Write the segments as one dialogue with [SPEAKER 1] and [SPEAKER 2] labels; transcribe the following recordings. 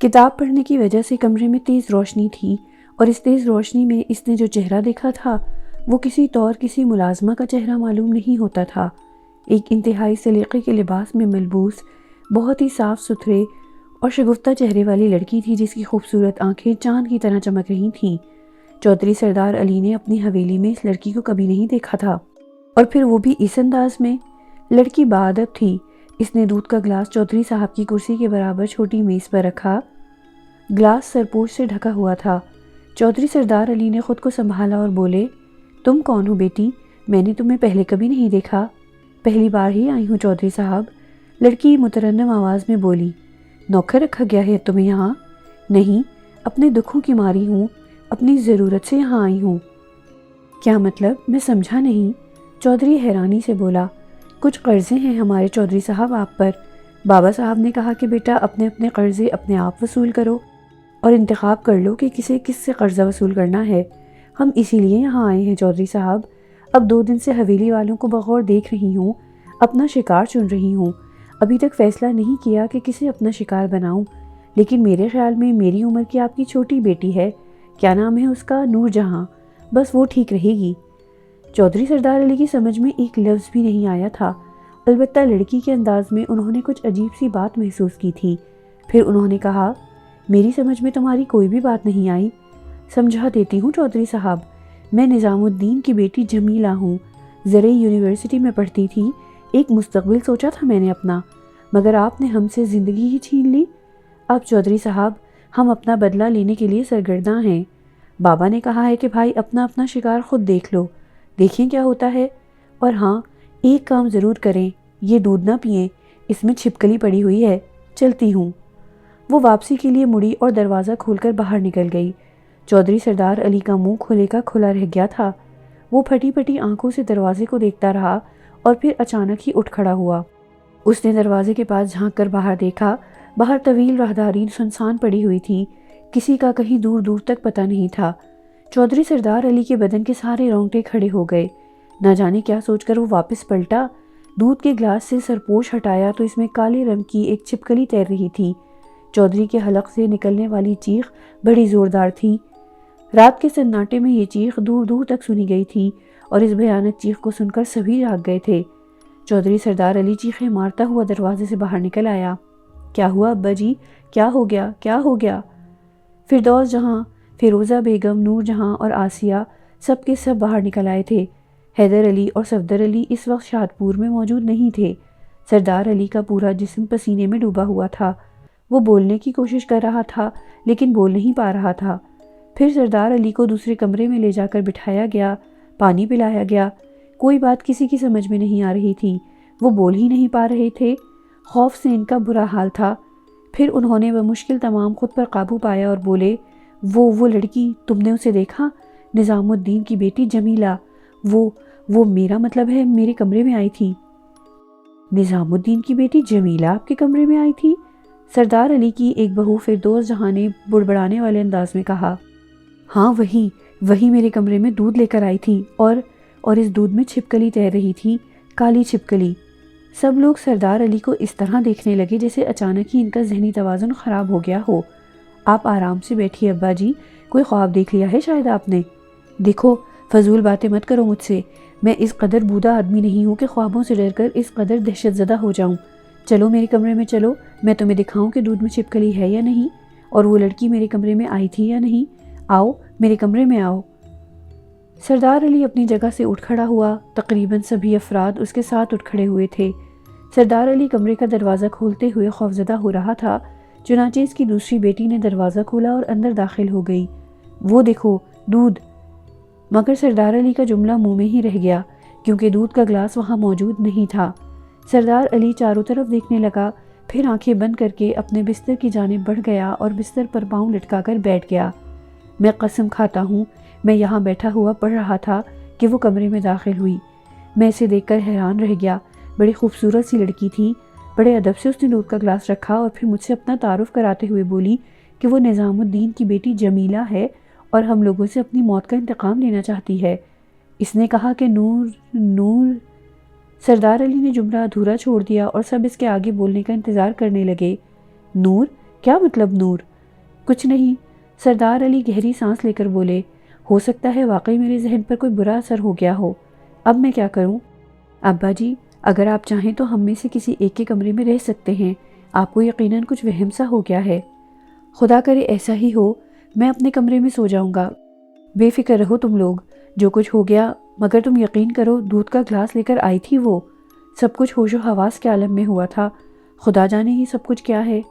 [SPEAKER 1] کتاب پڑھنے کی وجہ سے کمرے میں تیز روشنی تھی اور اس تیز روشنی میں اس نے جو چہرہ دیکھا تھا وہ کسی ملازمہ کا چہرہ معلوم نہیں ہوتا تھا۔ ایک انتہائی سلیقے کے لباس میں ملبوس، بہت ہی صاف ستھرے اور شگفتہ چہرے والی لڑکی تھی جس کی خوبصورت آنکھیں چاند کی طرح چمک رہی تھیں۔ چودھری سردار علی نے اپنی حویلی میں اس لڑکی کو کبھی نہیں دیکھا تھا، اور پھر وہ بھی اس انداز میں۔ لڑکی باادب تھی۔ اس نے دودھ کا گلاس چودھری صاحب کی کرسی کے برابر چھوٹی میز پر رکھا۔ گلاس سرپوش سے ڈھکا ہوا تھا۔ چودھری سردار علی نے خود کو سنبھالا اور بولے، تم کون ہو بیٹی؟ میں نے تمہیں پہلے کبھی نہیں دیکھا۔ پہلی بار ہی آئی ہوں چودھری صاحب، لڑکی مترنم آواز میں بولی۔ نوکر رکھا گیا ہے تمہیں یہاں؟ نہیں، اپنے دکھوں کی ماری ہوں، اپنی ضرورت سے یہاں آئی ہوں۔ کیا مطلب؟ میں سمجھا نہیں۔ چودھری حیرانی سے بولا، کچھ قرضے ہیں ہمارے چودھری صاحب آپ پر۔ بابا صاحب نے کہا کہ بیٹا اپنے اپنے قرضے اپنے آپ وصول کرو اور انتخاب کر لو کہ کس سے قرضہ وصول کرنا ہے۔ ہم اسی لیے یہاں آئے ہیں چودھری صاحب۔ اب 2 دن سے حویلی والوں کو بغور دیکھ رہی ہوں، اپنا شکار چن رہی ہوں۔ ابھی تک فیصلہ نہیں کیا کہ کسے اپنا شکار بناؤں، لیکن میرے خیال میں میری عمر کی آپ کی چھوٹی بیٹی ہے، کیا نام ہے اس کا؟ نور جہاں، بس وہ ٹھیک رہے گی۔ چودھری سردار علی کی سمجھ میں ایک لفظ بھی نہیں آیا تھا، البتہ لڑکی کے انداز میں انہوں نے کچھ عجیب سی بات محسوس کی تھی۔ پھر انہوں نے کہا، میری سمجھ میں تمہاری کوئی بھی بات نہیں آئی۔ سمجھا دیتی ہوں چودھری صاحب، میں نظام الدین کی بیٹی جمیلہ ہوں، زرعی یونیورسٹی میں پڑھتی تھی، ایک مستقبل سوچا تھا میں نے اپنا، مگر آپ نے ہم سے زندگی ہی چھین لی۔ اب چودھری صاحب ہم اپنا بدلہ لینے کے لیے سرگرداں ہیں۔ بابا نے کہا ہے کہ بھائی اپنا شکار خود دیکھ لو، دیکھیں کیا ہوتا ہے، اور ہاں ایک کام ضرور کریں، یہ دودھ نہ پئیں، اس میں چھپکلی پڑی ہوئی ہے، چلتی ہوں۔ وہ واپسی کے لیے مڑی اور دروازہ کھول کر باہر نکل گئی۔ چودھری سردار علی کا منہ کھلے کا کھلا رہ گیا تھا۔ وہ پھٹی پھٹی آنکھوں سے دروازے کو دیکھتا رہا اور پھر اچانک ہی اٹھ کھڑا ہوا۔ اس نے دروازے کے پاس جھانک کر باہر دیکھا۔ باہر طویل راہداری سنسان پڑی ہوئی تھی، کسی کا کہیں دور دور تک پتہ نہیں تھا۔ چودھری سردار علی کے بدن کے سارے رونگٹے کھڑے ہو گئے۔ نہ جانے کیا سوچ کر وہ واپس پلٹا۔ دودھ کے گلاس سے سرپوش ہٹایا تو اس میں کالے رنگ کی ایک چھپکلی تیر رہی تھی۔ چودھری کے حلق سے نکلنے والی چیخ بڑی زوردار تھی۔ رات کے سناٹے میں یہ چیخ دور دور تک سنی گئی تھی اور اس بھیانک چیخ کو سن کر سبھی جاگ گئے تھے۔ چودھری سردار علی چیخیں مارتا ہوا دروازے سے باہر نکل آیا۔ کیا ہوا ابا جی؟ کیا ہو گیا؟ کیا ہو گیا؟ فردوس جہاں، فیروزہ بیگم، نور جہاں اور آسیہ سب کے سب باہر نکل آئے تھے۔ حیدر علی اور صفدر علی اس وقت شادپور میں موجود نہیں تھے۔ سردار علی کا پورا جسم پسینے میں ڈوبا ہوا تھا۔ وہ بولنے کی کوشش کر رہا تھا لیکن بول نہیں پا رہا تھا۔ پھر سردار علی کو دوسرے کمرے میں لے جا کر بٹھایا گیا، پانی پلایا گیا۔ کوئی بات کسی کی سمجھ میں نہیں آ رہی تھی، وہ بول ہی نہیں پا رہے تھے، خوف سے ان کا برا حال تھا۔ پھر انہوں نے بمشکل تمام خود پر قابو پایا اور بولے، وہ لڑکی تم نے اسے دیکھا؟ نظام الدین کی بیٹی جمیلہ، وہ میرا مطلب ہے میرے کمرے میں آئی تھی۔ نظام الدین کی بیٹی جمیلہ آپ کے کمرے میں آئی تھی؟ سردار علی کی ایک بہو فردوس جہاں نے بڑبڑانے والے انداز میں کہا، ہاں وہی میرے کمرے میں دودھ لے کر آئی تھی، اور اس دودھ میں چھپکلی تیر رہی تھی، کالی چھپکلی۔ سب لوگ سردار علی کو اس طرح دیکھنے لگے جیسے اچانک ہی ان کا ذہنی توازن خراب ہو گیا ہو۔ آپ آرام سے بیٹھیے ابا جی، کوئی خواب دیکھ لیا ہے شاید آپ نے؟ دیکھو فضول باتیں مت کرو مجھ سے، میں اس قدر بودا آدمی نہیں ہوں کہ خوابوں سے ڈر کر اس قدر دہشت زدہ ہو جاؤں۔ چلو میرے کمرے میں چلو، میں تمہیں دکھاؤں کہ دودھ میں چھپکلی ہے یا نہیں، اور وہ لڑکی میرے کمرے میں آئی تھی یا نہیں۔ آؤ میرے کمرے میں آؤ۔ سردار علی اپنی جگہ سے اٹھ کھڑا ہوا۔ تقریباً سبھی افراد اس کے ساتھ اٹھ کھڑے ہوئے تھے۔ سردار علی کمرے کا دروازہ کھولتے ہوئے خوفزدہ ہو رہا تھا، چنانچہ اس کی دوسری بیٹی نے دروازہ کھولا اور اندر داخل ہو گئی۔ وہ دیکھو دودھ۔ مگر سردار علی کا جملہ منہ میں ہی رہ گیا کیونکہ دودھ کا گلاس وہاں موجود نہیں تھا۔ سردار علی چاروں طرف دیکھنے لگا، پھر آنکھیں بند کر کے اپنے بستر کی جانب بڑھ گیا اور بستر پر پاؤں لٹکا کر بیٹھ گیا۔ میں قسم کھاتا ہوں میں یہاں بیٹھا ہوا پڑھ رہا تھا کہ وہ کمرے میں داخل ہوئی۔ میں اسے دیکھ کر حیران رہ گیا۔ بڑی خوبصورت سی لڑکی تھی۔ بڑے ادب سے اس نے دودھ کا گلاس رکھا اور پھر مجھ سے اپنا تعارف کراتے ہوئے بولی کہ وہ نظام الدین کی بیٹی جمیلہ ہے اور ہم لوگوں سے اپنی موت کا انتقام لینا چاہتی ہے۔ اس نے کہا کہ نور سردار علی نے جملہ ادھورا چھوڑ دیا اور سب اس کے آگے بولنے کا انتظار کرنے لگے۔ نور؟ کیا مطلب نور؟ کچھ نہیں، سردار علی گہری سانس لے کر بولے۔ ہو سکتا ہے واقعی میرے ذہن پر کوئی برا اثر ہو گیا ہو، اب میں کیا کروں؟ ابا جی، اگر آپ چاہیں تو ہم میں سے کسی ایک کے کمرے میں رہ سکتے ہیں، آپ کو یقیناً کچھ وہم سا ہو گیا ہے۔ خدا کرے ایسا ہی ہو، میں اپنے کمرے میں سو جاؤں گا۔ بے فکر رہو تم لوگ، جو کچھ ہو گیا، مگر تم یقین کرو دودھ کا گلاس لے کر آئی تھی وہ، سب کچھ ہوش و حواس کے عالم میں ہوا تھا، خدا جانے ہی سب کچھ کیا ہے۔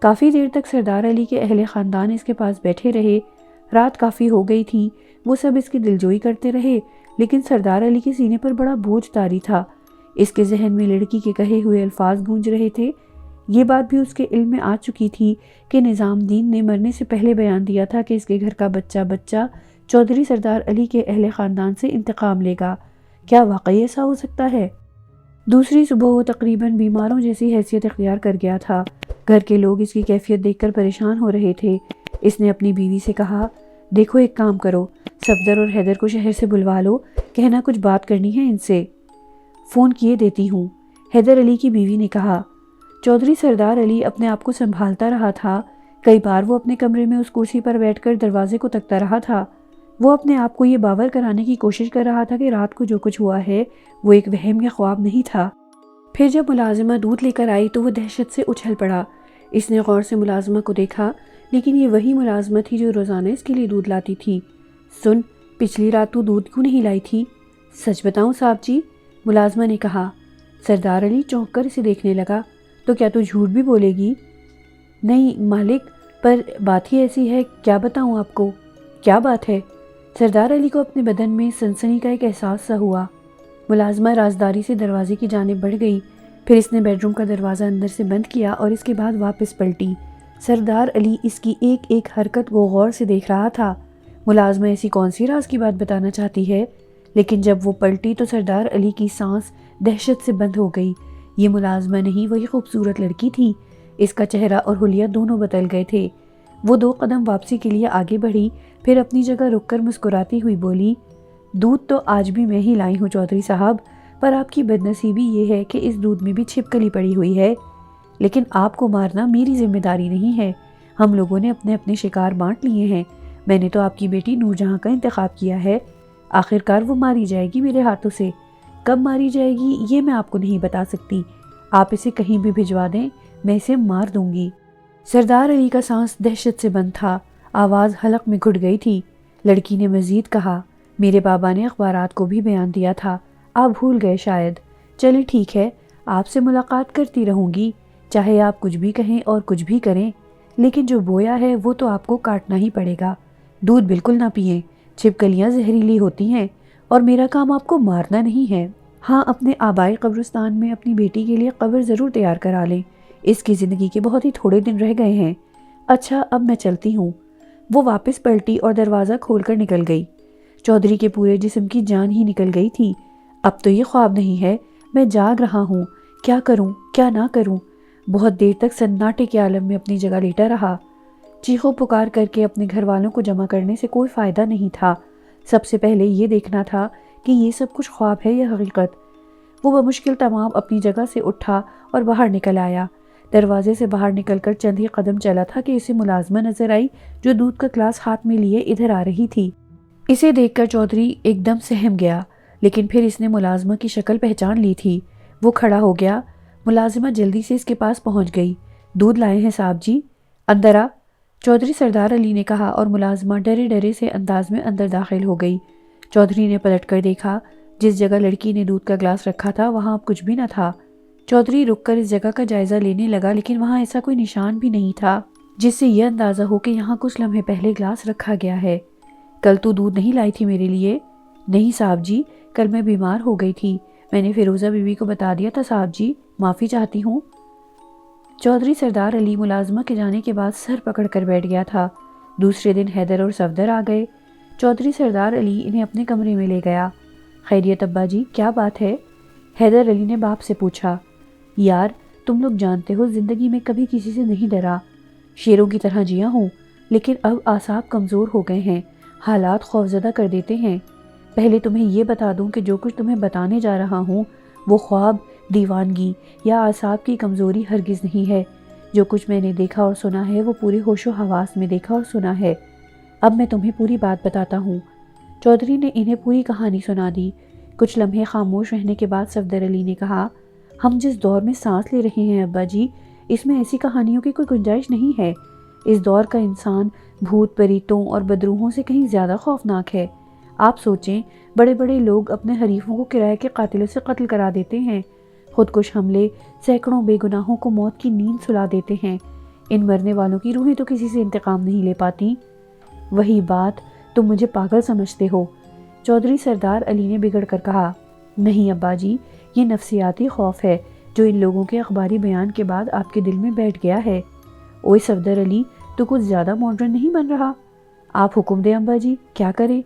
[SPEAKER 1] کافی دیر تک سردار علی کے اہل خاندان اس کے پاس بیٹھے رہے، رات کافی ہو گئی تھی، وہ سب اس کی دلجوئی کرتے رہے، لیکن سردار علی کے سینے پر بڑا بوجھ طاری تھا۔ اس کے ذہن میں لڑکی کے کہے ہوئے الفاظ گونج رہے تھے۔ یہ بات بھی اس کے علم میں آ چکی تھی کہ نظام دین نے مرنے سے پہلے بیان دیا تھا کہ اس کے گھر کا بچہ چودھری سردار علی کے اہل خاندان سے انتقام لے گا۔ کیا واقعی ایسا ہو سکتا ہے؟ دوسری صبح وہ تقریباً بیماروں جیسی حیثیت اختیار کر گیا تھا۔ گھر کے لوگ اس کی کیفیت دیکھ کر پریشان ہو رہے تھے۔ اس نے اپنی بیوی سے کہا، دیکھو ایک کام کرو، صفدر اور حیدر کو شہر سے بلوا لو، کہنا کچھ بات کرنی ہے ان سے۔ فون کیے دیتی ہوں، حیدر علی کی بیوی نے کہا۔ چودھری سردار علی اپنے آپ کو سنبھالتا رہا تھا۔ کئی بار وہ اپنے کمرے میں اس کرسی پر بیٹھ کر دروازے کو تکتا رہا تھا۔ وہ اپنے آپ کو یہ باور کرانے کی کوشش کر رہا تھا کہ رات کو جو کچھ ہوا ہے وہ ایک وہم یا خواب نہیں تھا۔ پھر جب ملازمہ دودھ لے کر آئی تو وہ دہشت سے اچھل پڑا۔ اس نے غور سے ملازمہ کو دیکھا، لیکن یہ وہی ملازمہ تھی جو روزانہ اس کے لیے دودھ لاتی تھی۔ سن، پچھلی رات تو دودھ کیوں نہیں لائی تھی؟ سچ بتاؤں صاحب جی، ملازمہ نے کہا۔ سردار علی چونک کر اسے دیکھنے لگا، تو کیا تو جھوٹ بھی بولے گی؟ نہیں مالک، پر بات ہی ایسی ہے، کیا بتاؤں آپ کو؟ کیا بات ہے؟ سردار علی کو اپنے بدن میں سنسنی کا ایک احساس سا ہوا۔ ملازمہ رازداری سے دروازے کی جانب بڑھ گئی، پھر اس نے بیڈ روم کا دروازہ اندر سے بند کیا اور اس کے بعد واپس پلٹی۔ سردار علی اس کی ایک ایک حرکت کو غور سے دیکھ رہا تھا۔ ملازمہ ایسی کون سی راز کی بات بتانا چاہتی ہے؟ لیکن جب وہ پلٹی تو سردار علی کی سانس دہشت سے بند ہو گئی۔ یہ ملازمہ نہیں، وہی خوبصورت لڑکی تھی۔ اس کا چہرہ اور حلیہ دونوں بدل گئے تھے۔ وہ 2 قدم واپسی کے لیے آگے بڑھی، پھر اپنی جگہ رک کر مسکراتی ہوئی بولی، دودھ تو آج بھی میں ہی لائی ہوں چودھری صاحب، پر آپ کی بدنصیبی یہ ہے کہ اس دودھ میں بھی چھپکلی پڑی ہوئی ہے۔ لیکن آپ کو مارنا میری ذمہ داری نہیں ہے، ہم لوگوں نے اپنے اپنے شکار بانٹ لیے ہیں۔ میں نے تو آپ کی بیٹی نور جہاں کا انتخاب کیا ہے، آخرکار وہ ماری جائے گی میرے ہاتھوں سے۔ کب ماری جائے گی یہ میں آپ کو نہیں بتا سکتی، آپ اسے کہیں بھی بھجوا دیں، میں اسے مار دوں گی۔ سردار علی کا سانس دہشت سے بند تھا، آواز حلق میں گھٹ گئی تھی۔ لڑکی نے مزید کہا، میرے بابا نے اخبارات کو بھی بیان دیا تھا، آپ بھول گئے شاید۔ چلے ٹھیک ہے، آپ سے ملاقات کرتی رہوں گی، چاہے آپ کچھ بھی کہیں اور کچھ بھی کریں، لیکن جو بویا ہے وہ تو آپ کو کاٹنا ہی پڑے گا۔ دودھ بالکل نہ پئیں، چھپکلیاں زہریلی ہوتی ہیں، اور میرا کام آپ کو مارنا نہیں ہے۔ ہاں، اپنے آبائی قبرستان میں اپنی بیٹی کے لیے قبر ضرور تیار کرا لیں، اس کی زندگی کے بہت ہی تھوڑے دن رہ گئے ہیں۔ اچھا، اب میں چلتی ہوں۔ وہ واپس پلٹی اور دروازہ کھول کر نکل گئی۔ چودھری کے پورے جسم کی جان ہی نکل گئی تھی۔ اب تو یہ خواب نہیں ہے، میں جاگ رہا ہوں، کیا کروں کیا نہ کروں۔ بہت دیر تک سناٹے کے عالم میں اپنی جگہ لیٹا رہا۔ چیخو پکار کر کے اپنے گھر والوں کو جمع کرنے سے کوئی فائدہ نہیں تھا۔ سب سے پہلے یہ دیکھنا تھا کہ یہ سب کچھ خواب ہے یا حقیقت۔ وہ بمشکل تمام اپنی جگہ سے اٹھا اور باہر نکل آیا۔ دروازے سے باہر نکل کر چند ہی قدم چلا تھا کہ اسے ملازمہ نظر آئی جو دودھ کا گلاس ہاتھ میں لیے ادھر آ رہی تھی۔ اسے دیکھ کر چودھری ایک دم سہم گیا، لیکن پھر اس نے ملازمہ کی شکل پہچان لی تھی۔ وہ کھڑا ہو گیا۔ ملازمہ جلدی سے اس کے پاس پہنچ گئی۔ دودھ لائے ہیں صاحب جی، اندر آ، چودھری سردار علی نے کہا، اور ملازمہ ڈرے ڈرے سے انداز میں اندر داخل ہو گئی۔ چودھری نے پلٹ کر دیکھا، جس جگہ لڑکی نے دودھ کا گلاس رکھا تھا وہاں اب کچھ بھی نہ تھا۔ چودھری رک کر اس جگہ کا جائزہ لینے لگا، لیکن وہاں ایسا کوئی نشان بھی نہیں تھا جس سے یہ اندازہ ہو کہ یہاں کچھ لمحے پہلے گلاس رکھا گیا ہے۔ کل تو دودھ نہیں لائی تھی میرے لیے؟ نہیں صاحب جی، کل میں بیمار ہو گئی تھی، میں نے فیروزہ بی بی کو بتا دیا تھا صاحب جی، معافی چاہتی ہوں۔ چودھری سردار علی ملازمہ کے جانے کے بعد سر پکڑ کر بیٹھ گیا تھا۔ دوسرے دن حیدر اور صفدر آ گئے۔ چودھری سردار علی انہیں اپنے کمرے میں لے گیا۔ خیریت ابا جی، کیا بات ہے؟ حیدر علی نے باپ سے پوچھا۔ یار، تم لوگ جانتے ہو زندگی میں کبھی کسی سے نہیں ڈرا، شیروں کی طرح جیا ہوں، لیکن اب اعصاب کمزور ہو گئے ہیں، حالات خوفزدہ کر دیتے ہیں۔ پہلے تمہیں یہ بتا دوں کہ جو کچھ تمہیں بتانے جا رہا ہوں وہ خواب، دیوانگی یا اعصاب کی کمزوری ہرگز نہیں ہے۔ جو کچھ میں نے دیکھا اور سنا ہے وہ پورے ہوش و حواس میں دیکھا اور سنا ہے۔ اب میں تمہیں پوری بات بتاتا ہوں۔ چودھری نے انہیں پوری کہانی سنا دی۔ کچھ لمحے خاموش رہنے کے بعد صفدر علی نے کہا، ہم جس دور میں سانس لے رہے ہیں ابا جی، اس میں ایسی کہانیوں کی کوئی گنجائش نہیں ہے۔ اس دور کا انسان بھوت پریتوں اور بدروحوں سے کہیں زیادہ خوفناک ہے۔ آپ سوچیں، بڑے بڑے لوگ اپنے حریفوں کو کرائے کے قاتلوں سے قتل کرا دیتے ہیں، خودکش حملے سینکڑوں بے گناہوں کو موت کی نیند سلا دیتے ہیں۔ ان مرنے والوں کی روحیں تو کسی سے انتقام نہیں لے پاتی۔ وہی بات، تم مجھے پاگل سمجھتے ہو؟ چودھری سردار علی نے بگڑ کر کہا۔ نہیں ابا جی، یہ نفسیاتی خوف ہے جو ان لوگوں کے اخباری بیان کے بعد آپ کے دل میں بیٹھ گیا ہے۔ اوئے صفدر علی، تو کچھ زیادہ ماڈرن نہیں بن رہا؟ آپ حکم دیں ابا جی، کیا کرے؟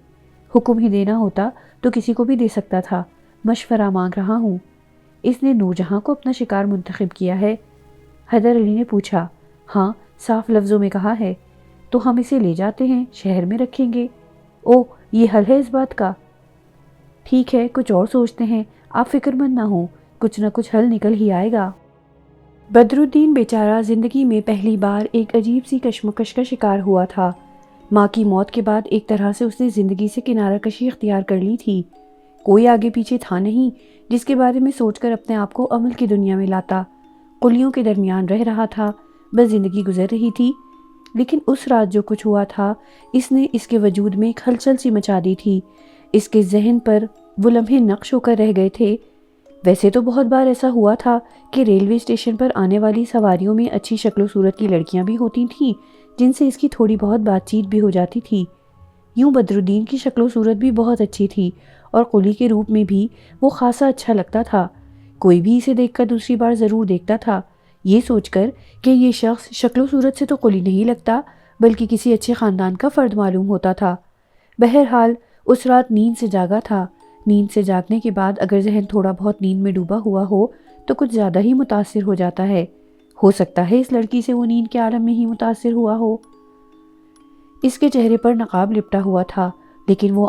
[SPEAKER 1] حکم ہی دینا ہوتا تو کسی کو بھی دے سکتا تھا، مشورہ مانگ رہا ہوں۔ اس نے نور جہاں کو اپنا شکار منتخب کیا ہے؟ حیدر علی نے پوچھا۔ ہاں، صاف لفظوں میں کہا ہے۔ تو ہم اسے لے جاتے ہیں، شہر میں رکھیں گے۔ او، یہ حل ہے اس بات کا؟ ٹھیک ہے، کچھ اور سوچتے ہیں، آپ فکر مند نہ ہوں، کچھ نہ کچھ حل نکل ہی آئے گا۔ بدر الدین بیچارہ زندگی میں پہلی بار ایک عجیب سی کشمکش کا شکار ہوا تھا۔ ماں کی موت کے بعد ایک طرح سے اس نے زندگی سے کنارہ کشی اختیار کر لی تھی۔ کوئی آگے پیچھے تھا نہیں جس کے بارے میں سوچ کر اپنے آپ کو عمل کی دنیا میں لاتا۔ قلیوں کے درمیان رہ رہا تھا، بس زندگی گزر رہی تھی۔ لیکن اس رات جو کچھ ہوا تھا، اس نے اس کے وجود میں ایک ہلچل سی مچا دی تھی۔ اس کے ذہن پر وہ لمحے نقش ہو کر رہ گئے تھے۔ ویسے تو بہت بار ایسا ہوا تھا کہ ریلوے اسٹیشن پر آنے والی سواریوں میں اچھی شکل و صورت کی لڑکیاں بھی ہوتی تھیں جن سے اس کی تھوڑی بہت بات چیت بھی ہو جاتی تھی۔ یوں بدر الدین کی شکل و صورت بھی بہت اچھی تھی اور قلی کے روپ میں بھی وہ خاصا اچھا لگتا تھا۔ کوئی بھی اسے دیکھ کر دوسری بار ضرور دیکھتا تھا، یہ سوچ کر کہ یہ شخص شکل و صورت سے تو قلی نہیں لگتا بلکہ کسی اچھے خاندان کا فرد معلوم ہوتا تھا۔ بہرحال اس رات نیند سے جاگا تھا۔ نیند سے جاگنے کے بعد اگر ذہن تھوڑا بہت نیند میں ڈوبا ہوا ہو تو کچھ زیادہ ہی متاثر ہو جاتا ہے۔ ہو سکتا ہے اس لڑکی سے وہ نیند کے عالم میں ہی متاثر ہوا ہو۔ اس کے چہرے پر نقاب لپٹا ہوا تھا، لیکن وہ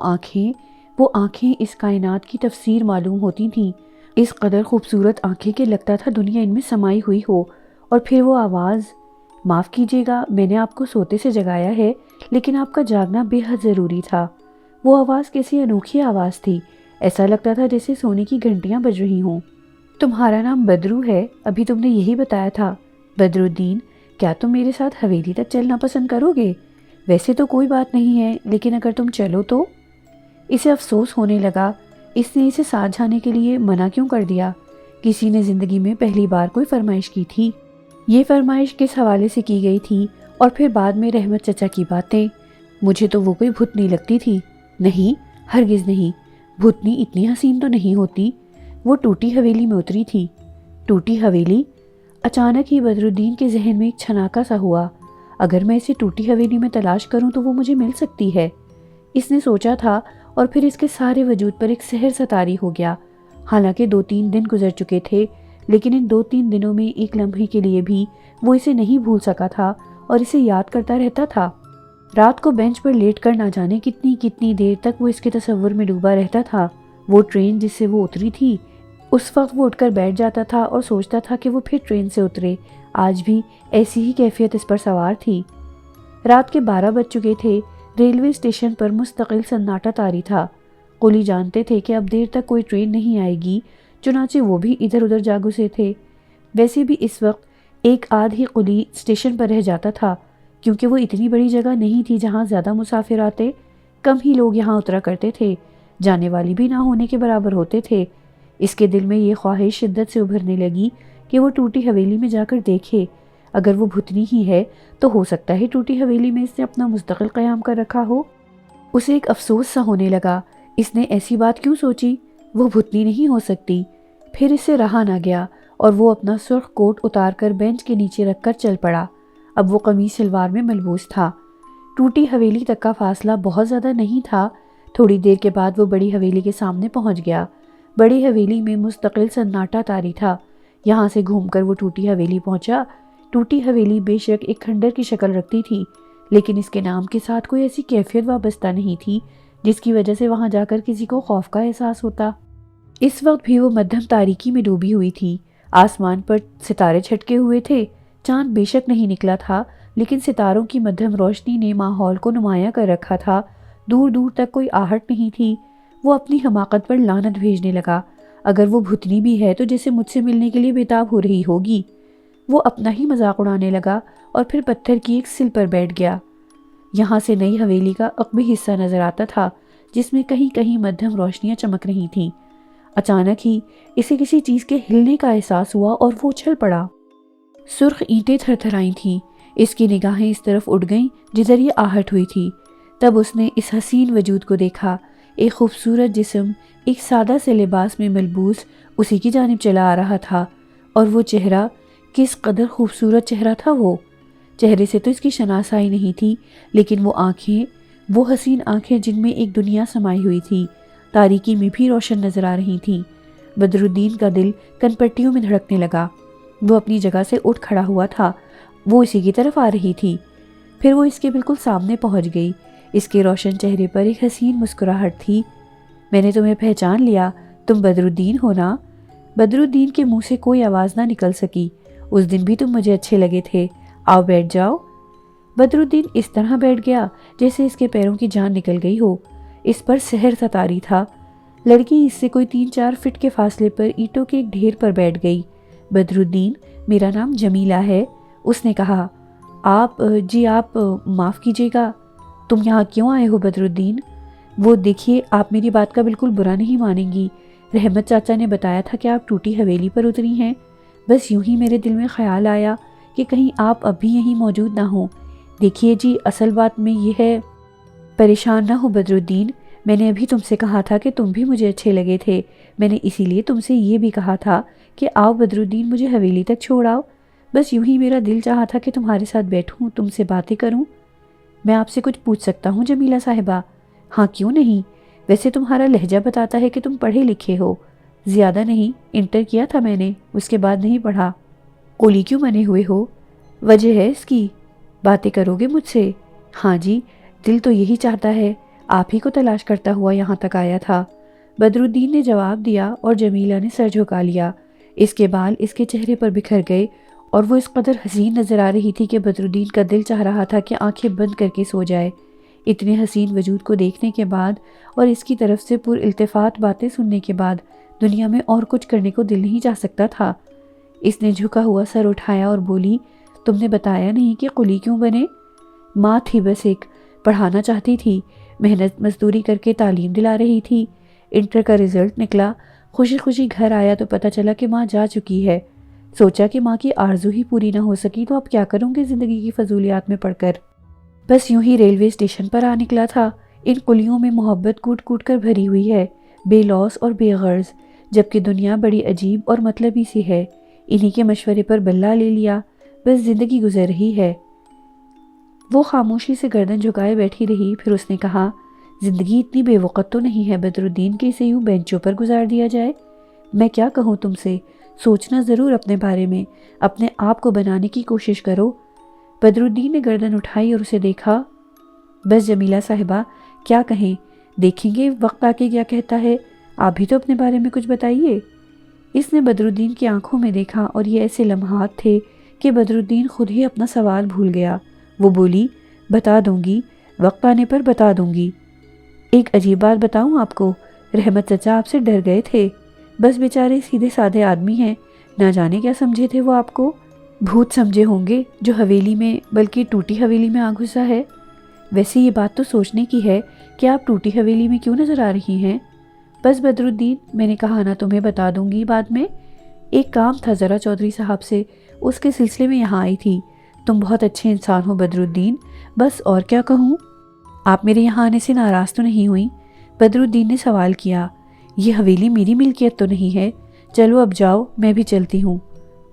[SPEAKER 1] آنکھیں اس کائنات کی تفسیر معلوم ہوتی تھیں۔ اس قدر خوبصورت آنکھیں کہ لگتا تھا دنیا ان میں سمائی ہوئی ہو۔ اور پھر وہ آواز، معاف کیجیے گا میں نے آپ کو سوتے سے جگایا ہے لیکن آپ کا جاگنا بے حد ضروری تھا۔ وہ آواز کیسی انوکھی آواز تھی، ایسا لگتا تھا جیسے سونے کی گھنٹیاں بج رہی ہوں۔ تمہارا نام بدرو ہے، ابھی تم نے یہی بتایا تھا۔ بدر الدین، کیا تم میرے ساتھ حویلی تک چلنا پسند کرو گے؟ ویسے تو کوئی بات نہیں ہے، لیکن اگر تم چلو تو؟ اسے افسوس ہونے لگا، اس نے اسے ساتھ جانے کے لیے منع کیوں کر دیا؟ کسی نے زندگی میں پہلی بار کوئی فرمائش کی تھی؟ یہ فرمائش کس حوالے سے کی گئی تھی؟ اور پھر بعد میں رحمت چچا کی باتیں۔ مجھے تو وہ کوئی بھوتنی لگتی تھی۔ نہیں، ہرگز نہیں، بھوتنی اتنی حسین تو نہیں ہوتی۔ وہ ٹوٹی حویلی میں اتری تھی۔ ٹوٹی حویلی؟ اچانک ہی بدر الدین کے ذہن میں ایک چھناکا سا ہوا۔ اگر میں اسے ٹوٹی حویلی میں تلاش کروں تو وہ مجھے مل سکتی ہے، اس نے سوچا تھا، اور پھر اس کے سارے وجود پر ایک سحر سا طاری ہو گیا۔ حالانکہ 2-3 دن گزر چکے تھے، لیکن ان 2-3 دنوں میں ایک لمحے کے لیے بھی وہ اسے نہیں بھول سکا تھا اور اسے یاد کرتا رہتا تھا۔ رات کو بینچ پر لیٹ کر نہ جانے کتنی دیر تک وہ اس کے تصور میں ڈوبا رہتا تھا۔ وہ ٹرین جس سے وہ اتری تھی، اس وقت وہ اٹھ کر بیٹھ جاتا تھا اور سوچتا تھا کہ وہ پھر ٹرین سے اترے۔ آج بھی ایسی ہی کیفیت اس پر سوار تھی۔ رات کے 12 بج چکے تھے۔ ریلوے اسٹیشن پر مستقل سناٹا طاری تھا۔ قلی جانتے تھے کہ اب دیر تک کوئی ٹرین نہیں آئے گی، چنانچہ وہ بھی ادھر ادھر جا گھسے تھے۔ ویسے بھی اس وقت ایک آدھ ہی قلی اسٹیشن پر رہ جاتا تھا، کیونکہ وہ اتنی بڑی جگہ نہیں تھی جہاں زیادہ مسافر آتے۔ کم ہی لوگ یہاں اترا کرتے تھے، جانے والی بھی نہ ہونے کے برابر ہوتے تھے۔ اس کے دل میں یہ خواہش شدت سے ابھرنے لگی کہ وہ ٹوٹی حویلی میں جا کر دیکھے۔ اگر وہ بھوتنی ہی ہے تو ہو سکتا ہے ٹوٹی حویلی میں اس نے اپنا مستقل قیام کر رکھا ہو۔ اسے ایک افسوس سا ہونے لگا، اس نے ایسی بات کیوں سوچی؟ وہ بھوتنی نہیں ہو سکتی۔ پھر اسے رہا نہ گیا اور وہ اپنا سرخ کوٹ اتار کر بینچ کے نیچے رکھ کر چل پڑا۔ اب وہ قمیص شلوار میں ملبوس تھا۔ ٹوٹی حویلی تک کا فاصلہ بہت زیادہ نہیں تھا۔ تھوڑی دیر کے بعد وہ بڑی حویلی کے سامنے پہنچ گیا۔ بڑی حویلی میں مستقل سناٹا طاری تھا۔ یہاں سے گھوم کر وہ ٹوٹی حویلی پہنچا۔ ٹوٹی حویلی بے شک ایک کھنڈر کی شکل رکھتی تھی، لیکن اس کے نام کے ساتھ کوئی ایسی کیفیت وابستہ نہیں تھی جس کی وجہ سے وہاں جا کر کسی کو خوف کا احساس ہوتا۔ اس وقت بھی وہ مدھم تاریکی میں ڈوبی ہوئی تھی۔ آسمان پر ستارے چھٹکے ہوئے تھے، چاند بے شک نہیں نکلا تھا، لیکن ستاروں کی مدھم روشنی نے ماحول کو نمایاں کر رکھا تھا۔ دور دور تک کوئی آہٹ نہیں تھی۔ وہ اپنی حماقت پر لعنت بھیجنے لگا۔ اگر وہ بھوتنی بھی ہے تو جیسے مجھ سے ملنے کے لیے بےتاب ہو رہی ہوگی۔ وہ اپنا ہی مذاق اڑانے لگا اور پھر پتھر کی ایک سل پر بیٹھ گیا۔ یہاں سے نئی حویلی کا عقبی حصہ نظر آتا تھا، جس میں کہیں کہیں مدھم روشنیاں چمک رہی تھیں۔ اچانک ہی اسے کسی چیز کے ہلنے کا احساس ہوا اور وہ اچھل پڑا۔ سرخ اینٹیں تھر تھرائی تھیں۔ اس کی نگاہیں اس طرف اٹھ گئیں جدھر یہ آہٹ ہوئی تھی۔ تب اس نے اس حسین وجود کو دیکھا۔ ایک خوبصورت جسم ایک سادہ سے لباس میں ملبوس اسی کی جانب چلا آ رہا تھا، اور وہ چہرہ، کس قدر خوبصورت چہرہ تھا وہ! چہرے سے تو اس کی شناسائی نہیں تھی، لیکن وہ آنکھیں، وہ حسین آنکھیں جن میں ایک دنیا سمائی ہوئی تھی، تاریکی میں بھی روشن نظر آ رہی تھیں۔ بدرالدین کا دل کن پٹیوں میں دھڑکنے لگا۔ وہ اپنی جگہ سے اٹھ کھڑا ہوا تھا۔ وہ اسی کی طرف آ رہی تھی۔ پھر وہ اس کے بالکل سامنے پہنچ گئی۔ اس کے روشن چہرے پر ایک حسین مسکراہٹ تھی۔ میں نے تمہیں پہچان لیا، تم بدرالدین ہو نا؟ بدرالدین کے منہ سے کوئی آواز نہ نکل سکی۔ اس دن بھی تم مجھے اچھے لگے تھے، آؤ بیٹھ جاؤ۔ بدرالدین اس طرح بیٹھ گیا جیسے اس کے پیروں کی جان نکل گئی ہو۔ اس پر سحر سا طاری تھا۔ لڑکی اس سے کوئی 3-4 فٹ کے فاصلے پر اینٹوں کے ایک ڈھیر پر بیٹھ گئی۔ بدرالدین، میرا نام جمیلہ ہے، اس نے کہا۔ آپ معاف کیجیے گا، تم یہاں کیوں آئے ہو بدرالدین؟ وہ دیکھیے، آپ میری بات کا بالکل برا نہیں مانیں گی۔ رحمت چاچا نے بتایا تھا کہ آپ ٹوٹی حویلی پر اتری ہیں۔ بس یوں ہی میرے دل میں خیال آیا کہ کہیں آپ اب بھی یہیں موجود نہ ہوں۔ دیکھیے جی، اصل بات میں یہ ہے۔ پریشان نہ ہو بدرالدین، میں نے ابھی تم سے کہا تھا کہ تم بھی مجھے اچھے لگے تھے۔ میں نے اسی لیے تم سے یہ بھی کہا تھا کہ آؤ بدرالدین، مجھے حویلی تک چھوڑ آؤ۔ بس یوں ہی میرا دل چاہا تھا کہ تمہارے ساتھ بیٹھوں، تم سے باتیں کروں۔ میں آپ سے کچھ پوچھ سکتا ہوں جمیلہ صاحبہ؟ ہاں کیوں نہیں؟ ویسے تمہارا لہجہ بتاتا ہے کہ تم پڑھے لکھے ہو۔ زیادہ نہیں، انٹر کیا تھا میں نے، اس کے بعد نہیں پڑھا۔ قلی کیوں بنے ہوئے ہو؟ وجہ ہے اس کی؟ باتیں کرو گے مجھ سے؟ ہاں جی، دل تو یہی چاہتا ہے، آپ ہی کو تلاش کرتا ہوا یہاں تک آیا تھا۔ بدرالدین نے جواب دیا اور جمیلہ نے سر جھکا لیا۔ اس کے بال اس کے چہرے پر بکھر گئے اور وہ اس قدر حسین نظر آ رہی تھی کہ بدرالدین کا دل چاہ رہا تھا کہ آنکھیں بند کر کے سو جائے۔ اتنے حسین وجود کو دیکھنے کے بعد اور اس کی طرف سے پر التفات باتیں سننے کے بعد دنیا میں اور کچھ کرنے کو دل نہیں چاہ سکتا تھا۔ اس نے جھکا ہوا سر اٹھایا اور بولی، تم نے بتایا نہیں کہ قلی کیوں بنے؟ ماں تھی بس ایک، پڑھانا چاہتی تھی، محنت مزدوری کر کے تعلیم دلا رہی تھی۔ انٹر کا رزلٹ نکلا، خوشی خوشی گھر آیا تو پتہ چلا کہ ماں جا چکی ہے۔ سوچا کہ ماں کی آرزو ہی پوری نہ ہو سکی تو اب کیا کروں گی زندگی کی فضولیات میں پڑھ کر۔ بس یوں ہی ریلوے اسٹیشن پر آ نکلا تھا۔ ان قلیوں میں محبت کوٹ کوٹ کر بھری ہوئی ہے، بے لوث اور بے غرض، جبکہ دنیا بڑی عجیب اور مطلبی سی ہے۔ انہی کے مشورے پر بلہ لے لیا، بس زندگی گزر رہی ہے۔ وہ خاموشی سے گردن جھکائے بیٹھی رہی، پھر اس نے کہا، زندگی اتنی بے وقت تو نہیں ہے بدرالدین کہ اسے یوں بینچوں پر گزار دیا جائے۔ میں کیا کہوں تم سے، سوچنا ضرور اپنے بارے میں، اپنے آپ کو بنانے کی کوشش کرو۔ بدرالدین نے گردن اٹھائی اور اسے دیکھا۔ بس جمیلہ صاحبہ، کیا کہیں، دیکھیں گے وقت آ کے کیا کہتا ہے، آپ بھی تو اپنے بارے میں کچھ بتائیے۔ اس نے بدرالدین کی آنکھوں میں دیکھا اور یہ ایسے لمحات تھے کہ بدرالدین خود ہی اپنا سوال بھول گیا۔ وہ بولی، بتا دوں گی، وقت آنے پر بتا دوں گی۔ ایک عجیب بات بتاؤں آپ کو، رحمت چچا آپ سے ڈر گئے تھے۔ بس بیچارے سیدھے سادھے آدمی ہیں، نہ جانے کیا سمجھے تھے وہ آپ کو، بھوت سمجھے ہوں گے جو حویلی میں، بلکہ ٹوٹی حویلی میں آ گھسا ہے۔ ویسے یہ بات تو سوچنے کی ہے کہ آپ ٹوٹی حویلی میں کیوں نظر آ رہی ہیں۔ بس بدرالدین، میں نے کہا نا تمہیں بتا دوں گی بعد میں۔ ایک کام تھا ذرا چودھری صاحب سے، اس کے سلسلے میں یہاں آئی تھی۔ تم بہت اچھے انسان ہو بدرالدین، بس اور کیا کہوں۔ آپ میرے یہاں آنے سے ناراض تو نہیں ہوئی؟ بدرالدین نے سوال کیا۔ یہ حویلی میری ملکیت تو نہیں ہے، چلو اب جاؤ، میں بھی چلتی ہوں۔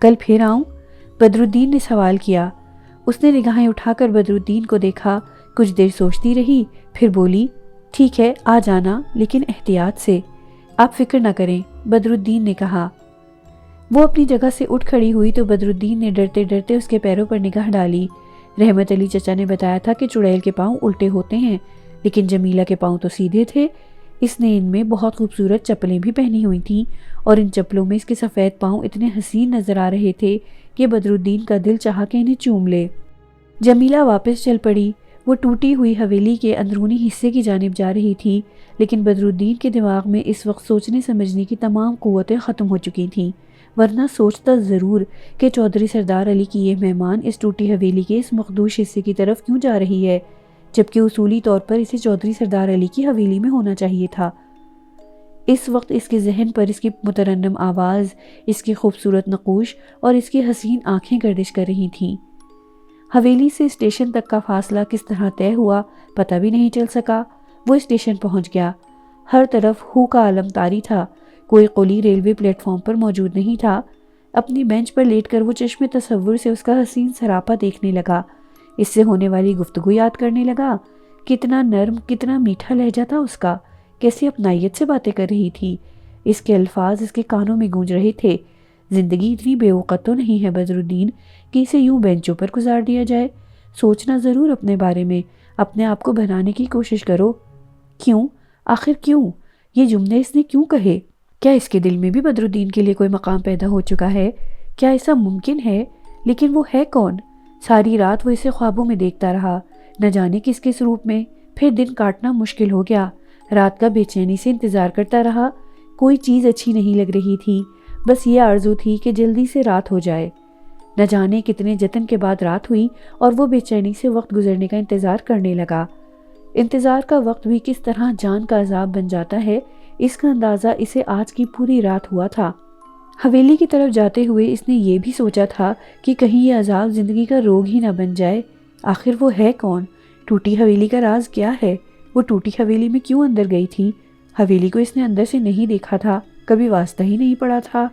[SPEAKER 1] کل پھر آؤں؟ بدرالدین نے سوال کیا۔ اس نے نگاہیں اٹھا کر بدرالدین کو دیکھا، کچھ دیر سوچتی رہی، پھر بولی، ٹھیک ہے آ جانا، لیکن احتیاط سے۔ آپ فکر نہ کریں، بدرالدین نے کہا۔ وہ اپنی جگہ سے اٹھ کھڑی ہوئی تو بدرالدین نے ڈرتے ڈرتے اس کے پیروں پر نگاہ ڈالی۔ رحمت علی چچا نے بتایا تھا کہ چڑیل کے پاؤں الٹے ہوتے ہیں، لیکن جمیلہ کے پاؤں تو سیدھے تھے۔ اس نے ان میں بہت خوبصورت چپلیں بھی پہنی ہوئی تھیں اور ان چپلوں میں اس کے سفید پاؤں اتنے حسین نظر آ رہے تھے کہ بدرالدین کا دل چاہا کہ انہیں چوم لے۔ جمیلہ واپس چل پڑی۔ وہ ٹوٹی ہوئی حویلی کے اندرونی حصے کی جانب جا رہی تھی، لیکن بدرالدین کے دماغ میں اس وقت سوچنے سمجھنے کی تمام قوتیں ختم ہو چکی تھیں، ورنہ سوچتا ضرور کہ چودھری سردار علی کی یہ مہمان اس ٹوٹی حویلی کے اس مخدوش حصے کی طرف کیوں جا رہی ہے، جبکہ اصولی طور پر اسے چودھری سردار علی کی حویلی میں ہونا چاہیے تھا۔ اس وقت اس کے ذہن پر اس کی مترنم آواز، اس کی خوبصورت نقوش اور اس کی حسین آنکھیں گردش کر رہی تھیں۔ حویلی سے اسٹیشن تک کا فاصلہ کس طرح طے ہوا پتہ بھی نہیں چل سکا۔ وہ اسٹیشن پہنچ گیا۔ ہر طرف ہو کا عالم طاری تھا، کوئی قولی ریلوے پلیٹ فارم پر موجود نہیں تھا۔ اپنی بینچ پر لیٹ کر وہ چشم تصور سے اس کا حسین سراپا دیکھنے لگا، اس سے ہونے والی گفتگو یاد کرنے لگا۔ کتنا نرم، کتنا میٹھا لہجہ تھا اس کا، کیسی اپنائیت سے باتیں کر رہی تھی، اس کے الفاظ اس کے کانوں میں گونج رہے تھے۔ زندگی اتنی بے وقت تو نہیں ہے بدرالدین کہ اسے یوں بینچوں پر گزار دیا جائے۔ سوچنا ضرور اپنے بارے میں، اپنے آپ کو بنانے کی کوشش کرو۔ کیوں؟ آخر کیوں؟ یہ جملے اس نے کیوں کہے؟ کیا اس کے دل میں بھی بدرالدین کے لیے کوئی مقام پیدا ہو چکا ہے؟ کیا ایسا ممکن ہے؟ لیکن وہ ہے کون؟ ساری رات وہ اسے خوابوں میں دیکھتا رہا، نہ جانے کس کس روپ میں۔ پھر دن کاٹنا مشکل ہو گیا، رات کا بے چینی سے انتظار کرتا رہا۔ کوئی چیز اچھی نہیں لگ رہی تھی، بس یہ آرزو تھی کہ جلدی سے رات ہو جائے۔ نہ جانے کتنے جتن کے بعد رات ہوئی اور وہ بے چینی سے وقت گزرنے کا انتظار کرنے لگا۔ انتظار کا وقت بھی کس طرح جان کا عذاب بن جاتا ہے، اس کا اندازہ اسے آج کی پوری رات ہوا تھا۔ حویلی کی طرف جاتے ہوئے اس نے یہ بھی سوچا تھا کہ کہیں یہ عذاب زندگی کا روگ ہی نہ بن جائے۔ آخر وہ ہے کون؟ ٹوٹی حویلی کا راز کیا ہے؟ وہ ٹوٹی حویلی میں کیوں اندر گئی تھی؟ حویلی کو اس نے اندر سے نہیں دیکھا تھا، کبھی واسطہ ہی نہیں پڑا تھا۔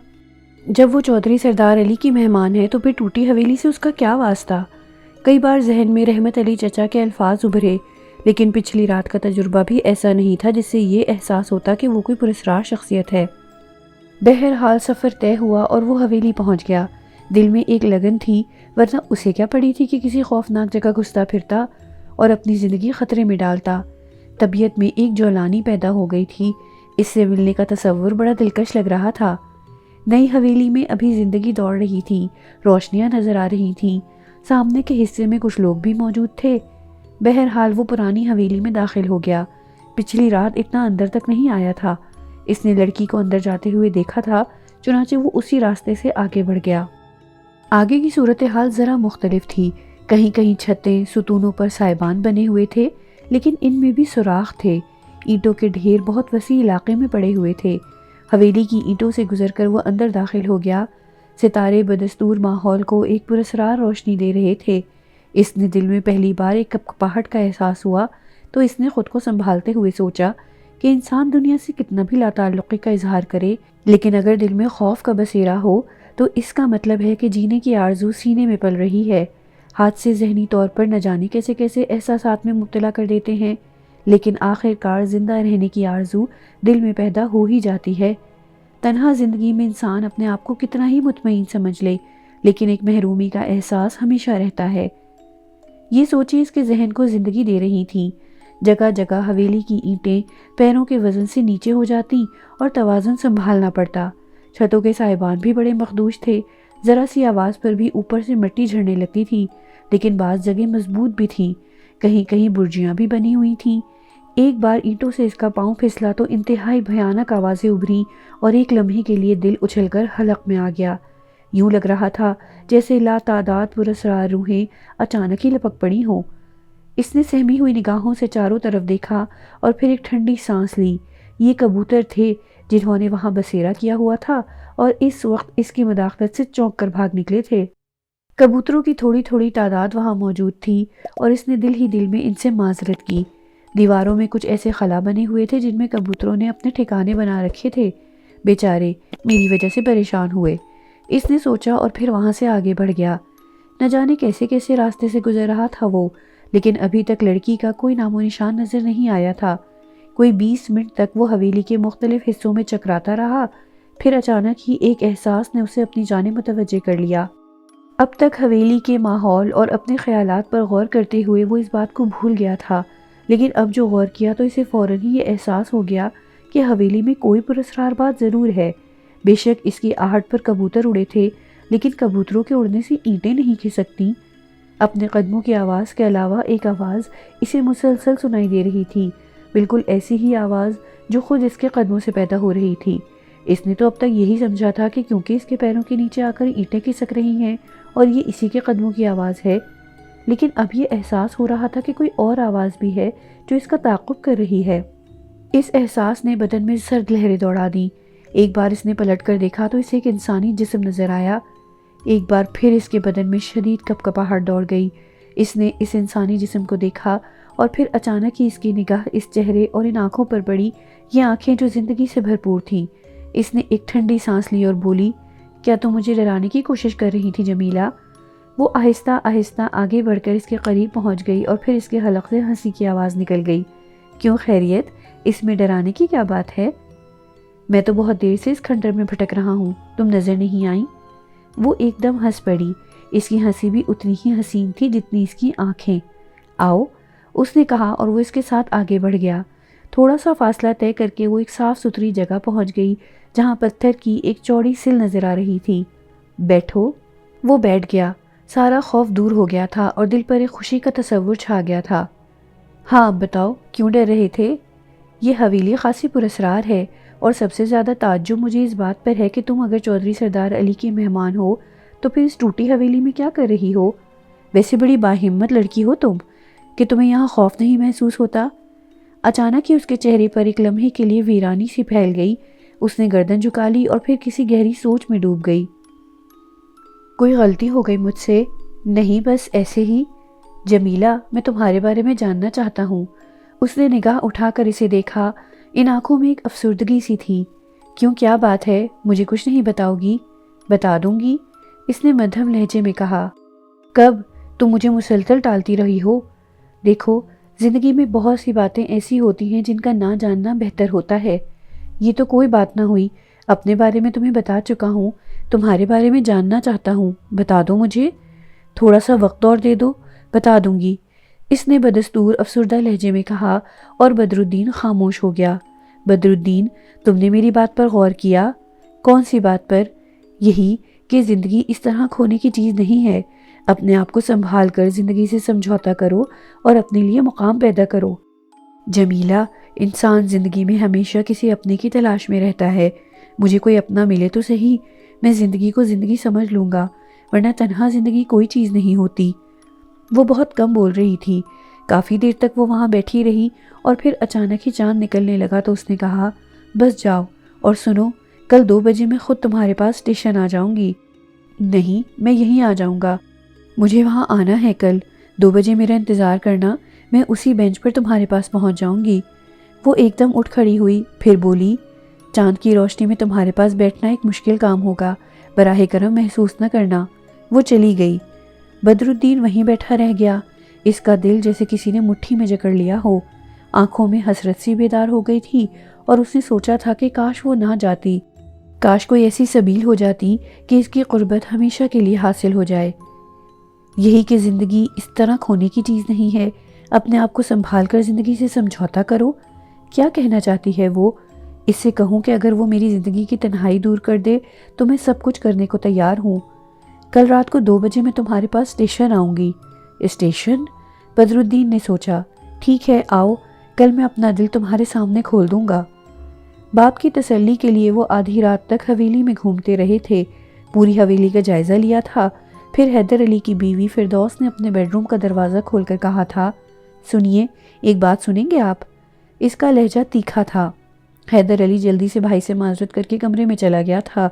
[SPEAKER 1] جب وہ چودھری سردار علی کی مہمان ہے تو پھر ٹوٹی حویلی سے اس کا کیا واسطہ؟ کئی بار ذہن میں رحمت علی چچا کے الفاظ ابھرے، لیکن پچھلی رات کا تجربہ بھی ایسا نہیں تھا جس سے یہ احساس ہوتا کہ وہ کوئی پراسرار شخصیت ہے۔ بہرحال سفر طے ہوا اور وہ حویلی پہنچ گیا۔ دل میں ایک لگن تھی، ورنہ اسے کیا پڑی تھی کہ کسی خوفناک جگہ گھستا پھرتا اور اپنی زندگی خطرے میں ڈالتا۔ طبیعت میں ایک جولانی پیدا ہو گئی تھی، اس سے ملنے کا تصور بڑا دلکش لگ رہا تھا۔ نئی حویلی میں ابھی زندگی دوڑ رہی تھی، روشنیاں نظر آ رہی تھیں، سامنے کے حصے میں کچھ لوگ بھی موجود تھے۔ بہرحال وہ پرانی حویلی میں داخل ہو گیا۔ پچھلی رات اتنا اندر تک نہیں آیا تھا۔ اس نے لڑکی کو اندر جاتے ہوئے دیکھا تھا، چنانچہ وہ اسی راستے سے آگے بڑھ گیا۔ آگے کی صورتحال ذرا مختلف تھی، کہیں کہیں چھتیں، ستونوں پر سائبان بنے ہوئے تھے، لیکن ان میں بھی سوراخ تھے۔ اینٹوں کے ڈھیر بہت وسیع علاقے میں پڑے ہوئے تھے۔ حویلی کی اینٹوں سے گزر کر وہ اندر داخل ہو گیا۔ ستارے بدستور ماحول کو ایک پراسرار روشنی دے رہے تھے۔ اس نے دل میں پہلی بار ایک کپکپاہٹ کا احساس ہوا تو اس نے خود کو سنبھالتے ہوئے سوچا کہ انسان دنیا سے کتنا بھی لا تعلقی کا اظہار کرے، لیکن اگر دل میں خوف کا بسیرا ہو تو اس کا مطلب ہے کہ جینے کی آرزو سینے میں پل رہی ہے۔ حادثے ذہنی طور پر نہ جانے کیسے کیسے احساسات میں مبتلا کر دیتے ہیں، لیکن آخر کار زندہ رہنے کی آرزو دل میں پیدا ہو ہی جاتی ہے۔ تنہا زندگی میں انسان اپنے آپ کو کتنا ہی مطمئن سمجھ لے، لیکن ایک محرومی کا احساس ہمیشہ رہتا ہے۔ یہ سوچیں اس کے ذہن کو زندگی دے رہی تھیں۔ جگہ جگہ حویلی کی اینٹیں پیروں کے وزن سے نیچے ہو جاتی اور توازن سنبھالنا پڑتا۔ چھتوں کے سائبان بھی بڑے مخدوش تھے، ذرا سی آواز پر بھی اوپر سے مٹی جھڑنے لگتی تھی، لیکن بعض جگہ مضبوط بھی تھیں، کہیں کہیں برجیاں بھی بنی ہوئی تھیں۔ ایک بار اینٹوں سے اس کا پاؤں پھسلا تو انتہائی بھیانک آوازیں ابھریں اور ایک لمحے کے لیے دل اچھل کر حلق میں آ گیا۔ یوں لگ رہا تھا جیسے لا تعداد پراسرار روحیں اچانک ہی لپک پڑی ہوں۔ اس نے سہمی ہوئی نگاہوں سے چاروں طرف دیکھا اور پھر ایک ٹھنڈی سانس لی۔ یہ کبوتر تھے جنہوں نے وہاں بسیرا کیا ہوا تھا اور اس وقت اس کی مداخلت سے چونک کر بھاگ نکلے تھے۔ کبوتروں کی تھوڑی تھوڑی تعداد وہاں موجود تھی اور اس نے دل ہی دل میں ان سے معذرت کی۔ دیواروں میں کچھ ایسے خلا بنے ہوئے تھے جن میں کبوتروں نے اپنے ٹھکانے بنا رکھے تھے۔ بیچارے میری وجہ سے پریشان ہوئے، اس نے سوچا اور پھر وہاں سے آگے بڑھ گیا۔ نہ جانے کیسے کیسے راستے سے گزر رہا تھا وہ، لیکن ابھی تک لڑکی کا کوئی نام و نشان نظر نہیں آیا تھا۔ کوئی 20 منٹ تک وہ حویلی کے مختلف حصوں میں چکراتا رہا، پھر اچانک ہی ایک احساس نے اسے اپنی جانب متوجہ کر لیا۔ اب تک حویلی کے ماحول اور اپنے خیالات پر غور کرتے ہوئے وہ اس بات کو بھول گیا تھا، لیکن اب جو غور کیا تو اسے فوراً ہی یہ احساس ہو گیا کہ حویلی میں کوئی پراسرار بات ضرور ہے۔ بے شک اس کی آہٹ پر کبوتر اڑے تھے، لیکن کبوتروں کے اڑنے سے اینٹیں نہیں کھسکتی۔ اپنے قدموں کی آواز کے علاوہ ایک آواز اسے مسلسل سنائی دے رہی تھی، بالکل ایسی ہی آواز جو خود اس کے قدموں سے پیدا ہو رہی تھی۔ اس نے تو اب تک یہی سمجھا تھا کہ کیونکہ اس کے پیروں کے نیچے آ کر اینٹیں کھسک رہی ہیں اور یہ اسی کے قدموں کی آواز ہے، لیکن اب یہ احساس ہو رہا تھا کہ کوئی اور آواز بھی ہے جو اس کا تعاقب کر رہی ہے۔ اس احساس نے بدن میں سرد لہریں دوڑا دیں۔ ایک بار اس نے پلٹ کر دیکھا تو اسے ایک انسانی جسم نظر آیا۔ ایک بار پھر اس کے بدن میں شدید کپکپاہٹ دوڑ گئی۔ اس نے اس انسانی جسم کو دیکھا اور پھر اچانک ہی اس کی نگاہ اس چہرے اور ان آنکھوں پر پڑی، یہ آنکھیں جو زندگی سے بھرپور تھیں۔ اس نے ایک ٹھنڈی سانس لی اور بولی، کیا تم مجھے ڈرانے کی کوشش کر رہی تھی جمیلہ؟ وہ آہستہ آہستہ آگے بڑھ کر اس کے قریب پہنچ گئی اور پھر اس کے حلق سے ہنسی کی آواز نکل گئی۔ کیوں خیریت؟ اس میں ڈرانے کی کیا بات ہے؟ میں تو بہت دیر سے اس کھنڈر میں بھٹک رہا ہوں، تم نظر نہیں آئیں؟ وہ ایک دم ہنس پڑی۔ اس کی ہنسی بھی اتنی ہی حسین تھی جتنی اس کی آنکھیں۔ آؤ، اس نے کہا اور وہ اس کے ساتھ آگے بڑھ گیا۔ تھوڑا سا فاصلہ طے کر کے وہ ایک صاف ستھری جگہ پہنچ گئی جہاں پتھر کی ایک چوڑی سل نظر آ رہی تھی۔ بیٹھو۔ وہ بیٹھ گیا۔ سارا خوف دور ہو گیا تھا اور دل پر ایک خوشی کا تصور چھا گیا تھا۔ ہاں اب بتاؤ، کیوں ڈر رہے تھے؟ یہ حویلی خاصی پراسرار ہے اور سب سے زیادہ تعجب مجھے اس بات پر ہے کہ تم اگر چودھری سردار علی کی مہمان ہو تو پھر اس ٹوٹی حویلی میں کیا کر رہی ہو؟ ویسے بڑی باہمت لڑکی ہو تم کہ تمہیں یہاں خوف نہیں محسوس ہوتا۔ اچانک ہی اس کے چہرے پر ایک لمحے کے لیے ویرانی سی پھیل گئی۔ اس نے گردن جھکا لی اور پھر کسی گہری سوچ میں ڈوب گئی۔ کوئی غلطی ہو گئی مجھ سے؟ نہیں، بس ایسے ہی۔ جمیلہ، میں تمہارے بارے میں جاننا چاہتا ہوں۔ اس نے نگاہ اٹھا کر اسے دیکھا۔ ان آنکھوں میں ایک افسردگی سی تھی۔ کیوں، کیا بات ہے؟ مجھے کچھ نہیں بتاؤ گی؟ بتا دوں گی، اس نے مدھم لہجے میں کہا۔ کب؟ تم مجھے مسلسل ٹالتی رہی ہو۔ دیکھو، زندگی میں بہت سی باتیں ایسی ہوتی ہیں جن کا نہ جاننا بہتر ہوتا ہے۔ یہ تو کوئی بات نہ ہوئی، اپنے بارے میں تمہیں بتا چکا ہوں، تمہارے بارے میں جاننا چاہتا ہوں، بتا دو مجھے، تھوڑا سا وقت اور دے دو، بتا دوں گی، اس نے بدستور افسردہ لہجے میں کہا اور بدرالدین خاموش ہو گیا۔ بدرالدین، تم نے میری بات پر غور کیا؟ کون سی بات پر؟ یہی کہ زندگی اس طرح کھونے کی چیز نہیں ہے۔ اپنے آپ کو سنبھال کر زندگی سے سمجھوتا کرو اور اپنے لیے مقام پیدا کرو۔ جمیلہ، انسان زندگی میں ہمیشہ کسی اپنے کی تلاش میں رہتا ہے۔ مجھے کوئی اپنا ملے تو صحیح، میں زندگی کو زندگی سمجھ لوں گا، ورنہ تنہا زندگی کوئی چیز نہیں ہوتی۔ وہ بہت کم بول رہی تھی۔ کافی دیر تک وہ وہاں بیٹھی رہی اور پھر اچانک ہی چاند نکلنے لگا تو اس نے کہا، بس جاؤ اور سنو، کل 2 بجے میں خود تمہارے پاس اسٹیشن آ جاؤں گی۔ نہیں، میں یہیں آ جاؤں گا، مجھے وہاں آنا ہے کل 2 بجے، میرا انتظار کرنا، میں اسی بینچ پر تمہارے پاس پہنچ جاؤں گی۔ وہ ایک دم اٹھ کھڑی ہوئی، پھر بولی، چاند کی روشنی میں تمہارے پاس بیٹھنا ایک مشکل کام ہوگا، براہ کرم محسوس نہ کرنا۔ وہ چلی گئی۔ بدرالدین وہیں بیٹھا رہ گیا۔ اس کا دل جیسے کسی نے مٹھی میں جکڑ لیا ہو۔ آنکھوں میں حسرت سی بیدار ہو گئی تھی اور اس نے سوچا تھا کہ کاش وہ نہ جاتی، کاش کوئی ایسی سبیل ہو جاتی کہ اس کی قربت ہمیشہ کے لیے حاصل ہو جائے۔ یہی کہ زندگی اس طرح کھونے کی چیز نہیں ہے، اپنے آپ کو سنبھال کر زندگی سے سمجھوتا کرو۔ کیا کہنا چاہتی ہے وہ؟ اس سے کہوں کہ اگر وہ میری زندگی کی تنہائی دور کر دے تو میں سب کچھ کرنے کو تیار ہوں۔ کل رات کو 2 بجے میں تمہارے پاس اسٹیشن آؤں گی۔ اسٹیشن؟ بدرالدین نے سوچا، ٹھیک ہے آؤ، کل میں اپنا دل تمہارے سامنے کھول دوں گا۔ باپ کی تسلی کے لیے وہ آدھی رات تک حویلی میں گھومتے رہے تھے، پوری حویلی کا جائزہ لیا تھا۔ پھر حیدر علی کی بیوی فردوس نے اپنے بیڈ روم کا دروازہ کھول کر کہا تھا، سنیے، ایک بات سنیں گے آپ؟ اس کا لہجہ تیکھا تھا۔ حیدر علی جلدی سے بھائی سے معذرت کر کے کمرے میں چلا گیا تھا۔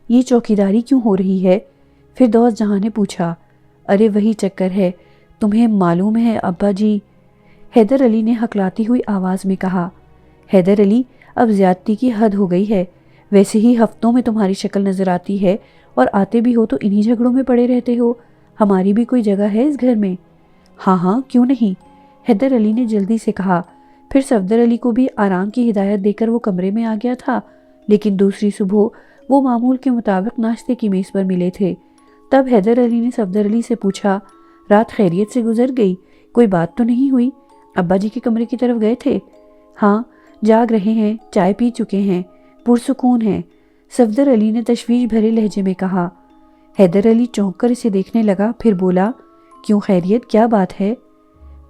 [SPEAKER 1] یہ چوکیداری کیوں ہو رہی ہے؟ فردوس جہاں نے پوچھا۔ ارے وہی چکر ہے، تمہیں معلوم ہے ابا جی، حیدر علی نے ہکلاتی ہوئی آواز میں کہا۔ حیدر علی، اب زیادتی کی حد ہو گئی ہے، ویسے ہی ہفتوں میں تمہاری شکل نظر آتی ہے اور آتے بھی ہو تو انہی جھگڑوں میں پڑے رہتے ہو، ہماری بھی کوئی جگہ ہے اس گھر میں؟ ہاں ہاں، کیوں نہیں، حیدر علی نے جلدی سے کہا۔ پھر صفدر علی کو بھی آرام کی ہدایت دے کر وہ کمرے میں آ گیا تھا، لیکن دوسری صبح وہ معمول کے مطابق ناشتے کی میز پر ملے تھے۔ تب حیدر علی نے صفدر علی سے پوچھا، رات خیریت سے گزر گئی؟ کوئی بات تو نہیں ہوئی؟ ابا جی کے کمرے کی طرف گئے تھے؟ ہاں، جاگ رہے ہیں، چائے پی چکے ہیں، پرسکون ہیں، صفدر علی نے تشویش بھرے لہجے میں کہا۔ حیدر علی چونک کر اسے دیکھنے لگا، پھر بولا، کیوں خیریت، کیا بات ہے؟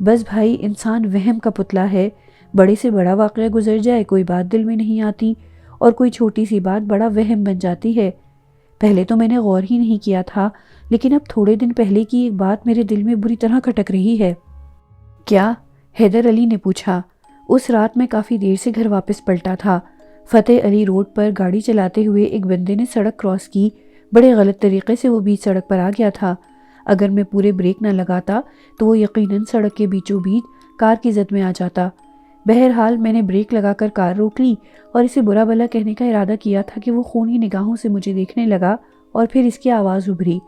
[SPEAKER 1] بس بھائی، انسان وہم کا پتلا ہے، بڑے سے بڑا واقعہ گزر جائے کوئی بات دل میں نہیں آتی، اور کوئی چھوٹی سی بات بڑا وہم بن جاتی ہے۔ پہلے تو میں نے غور ہی نہیں کیا تھا، لیکن اب تھوڑے دن پہلے کی ایک بات میرے دل میں بری طرح کھٹک رہی ہے۔ کیا؟ حیدر علی نے پوچھا۔ اس رات میں کافی دیر سے گھر واپس پلٹا تھا۔ فتح علی روڈ پر گاڑی چلاتے ہوئے ایک بندے نے سڑک کراس کی، بڑے غلط طریقے سے وہ بیچ سڑک پر آ گیا تھا۔ اگر میں پورے بریک نہ لگاتا تو وہ یقیناً سڑک کے بیچوں بیچ کار کی زد میں آ جاتا۔ بہرحال میں نے بریک لگا کر کار روک لی اور اسے برا بھلا کہنے کا ارادہ کیا تھا کہ وہ خونی نگاہوں سے مجھے دیکھنے لگا، اور پھر اس کی آواز ابھری،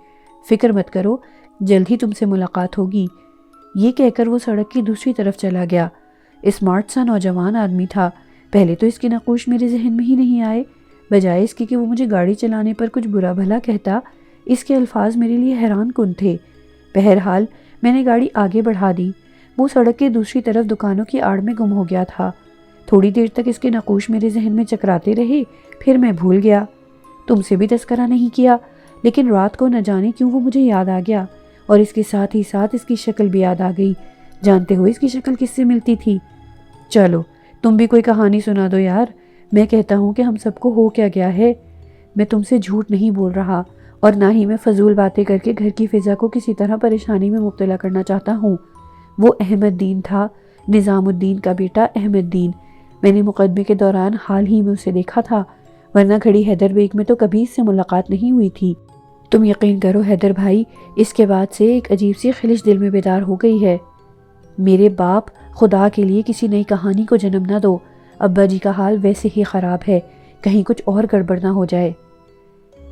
[SPEAKER 1] فکر مت کرو، جلد ہی تم سے ملاقات ہوگی۔ یہ کہہ کر وہ سڑک کی دوسری طرف چلا گیا۔ اسمارٹ سا نوجوان آدمی تھا۔ پہلے تو اس کے نقوش میرے ذہن میں ہی نہیں آئے، بجائے اس کے کہ وہ مجھے گاڑی چلانے پر کچھ برا بھلا کہتا، اس کے الفاظ میرے لیے حیران کن تھے۔ بہرحال میں نے گاڑی آگے بڑھا دی۔ وہ سڑک کے دوسری طرف دکانوں کی آڑ میں گم ہو گیا تھا۔ تھوڑی دیر تک اس کے نقوش میرے ذہن میں چکراتے رہے، پھر میں بھول گیا۔ تم سے بھی تذکرہ نہیں کیا، لیکن رات کو نہ جانے کیوں وہ مجھے یاد آ گیا، اور اس کے ساتھ ہی ساتھ اس کی شکل بھی یاد آ گئی۔ جانتے ہو اس کی شکل کس سے ملتی تھی؟ چلو تم بھی کوئی کہانی سنا دو یار، میں کہتا ہوں کہ ہم سب کو ہو کیا گیا ہے۔ میں تم سے جھوٹ نہیں بول رہا، اور نہ ہی میں فضول باتیں کر کے گھر کی فضا کو کسی طرح پریشانی میں مبتلا کرنا چاہتا ہوں۔ وہ احمد دین تھا، نظام الدین کا بیٹا احمد دین۔ میں نے مقدمے کے دوران حال ہی میں اسے دیکھا تھا، ورنہ کھڑی حیدر بیگ میں تو کبھی اس سے ملاقات نہیں ہوئی تھی۔ تم یقین کرو حیدر بھائی، اس کے بعد سے ایک عجیب سی خلش دل میں بیدار ہو گئی ہے۔ میرے باپ، خدا کے لیے کسی نئی کہانی کو جنم نہ دو، ابا جی کا حال ویسے ہی خراب ہے، کہیں کچھ اور گڑبڑ نہ ہو جائے۔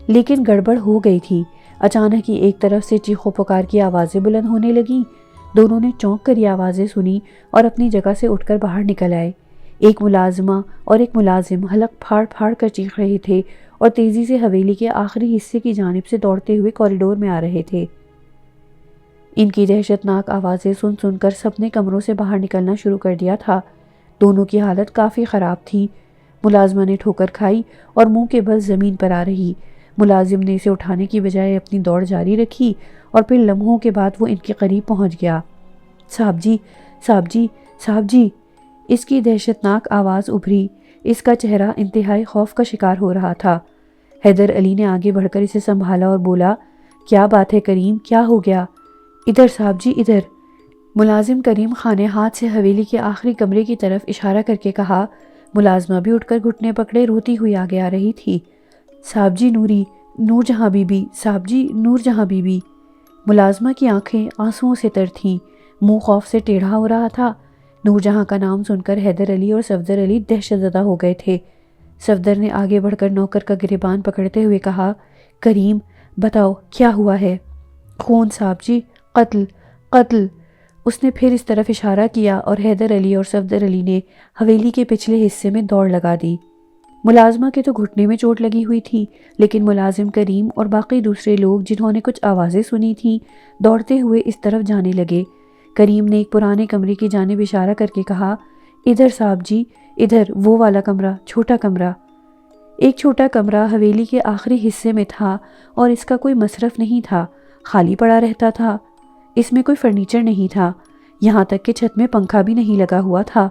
[SPEAKER 1] لیکن گڑبڑ ہو گئی تھی۔ اچانک ہی ایک طرف سے چیخو پکار کی آوازیں بلند ہونے لگیں۔ دونوں نے چونک کر یہ آوازیں سنی اور اپنی جگہ سے اٹھ کر باہر نکل آئے۔ ایک ملازمہ اور ایک ملازم حلق پھاڑ پھاڑ کر چیخ رہے تھے اور تیزی سے حویلی کے آخری حصے کی جانب سے دوڑتے ہوئے کوریڈور میں آ رہے تھے۔ ان کی دہشتناک آوازیں سن سن کر سب نے کمروں سے باہر نکلنا شروع کر دیا تھا۔ دونوں کی حالت کافی خراب تھی۔ ملازمہ نے ٹھوکر کھائی اور منہ کے بل زمین پر آ رہی۔ ملازم نے اسے اٹھانے کی بجائے اپنی دوڑ جاری رکھی، اور پھر لمحوں کے بعد وہ ان کے قریب پہنچ گیا۔ صاحب جی، صاحب جی، صاحب جی، اس کی دہشتناک آواز ابھری۔ اس کا چہرہ انتہائی خوف کا شکار ہو رہا تھا۔ حیدر علی نے آگے بڑھ کر اسے سنبھالا اور بولا، کیا بات ہے کریم، کیا ہو گیا؟ ادھر صاحب جی، ادھر۔ ملازم کریم خان نے ہاتھ سے حویلی کے آخری کمرے کی طرف اشارہ کر کے کہا۔ ملازمہ بھی اٹھ کر گھٹنے پکڑے روتی ہوئی آگے آ رہی تھی۔ صاحب جی، نوری، نور جہاں بی بی، صاحب جی، نور جہاں بی بی۔ ملازمہ کی آنکھیں آنسوؤں سے تر تھیں، منہ خوف سے ٹیڑھا ہو رہا تھا۔ نور جہاں کا نام سن کر حیدر علی اور صفدر علی دہشت زدہ ہو گئے تھے۔ صفدر نے آگے بڑھ کر نوکر کا گریبان پکڑتے ہوئے کہا، کریم، بتاؤ کیا ہوا ہے؟ خون صاحب جی، قتل، قتل۔ اس نے پھر اس طرف اشارہ کیا اور حیدر علی اور صفدر علی نے حویلی کے پچھلے حصے میں دوڑ لگا دی۔ ملازمہ کے تو گھٹنے میں چوٹ لگی ہوئی تھی، لیکن ملازم کریم اور باقی دوسرے لوگ جنہوں نے کچھ آوازیں سنی تھیں دوڑتے ہوئے اس طرف جانے لگے۔ کریم نے ایک پرانے کمرے کی جانب اشارہ کر کے کہا، ادھر صاحب جی، ادھر، وہ والا کمرہ، چھوٹا کمرہ۔ ایک چھوٹا کمرہ حویلی کے آخری حصے میں تھا اور اس کا کوئی مصرف نہیں تھا، خالی پڑا رہتا تھا۔ اس میں کوئی فرنیچر نہیں تھا، یہاں تک کہ چھت میں پنکھا بھی نہیں لگا ہوا تھا۔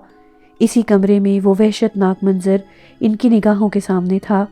[SPEAKER 1] اسی کمرے میں وہ وحشتناک منظر ان کی نگاہوں کے سامنے تھا۔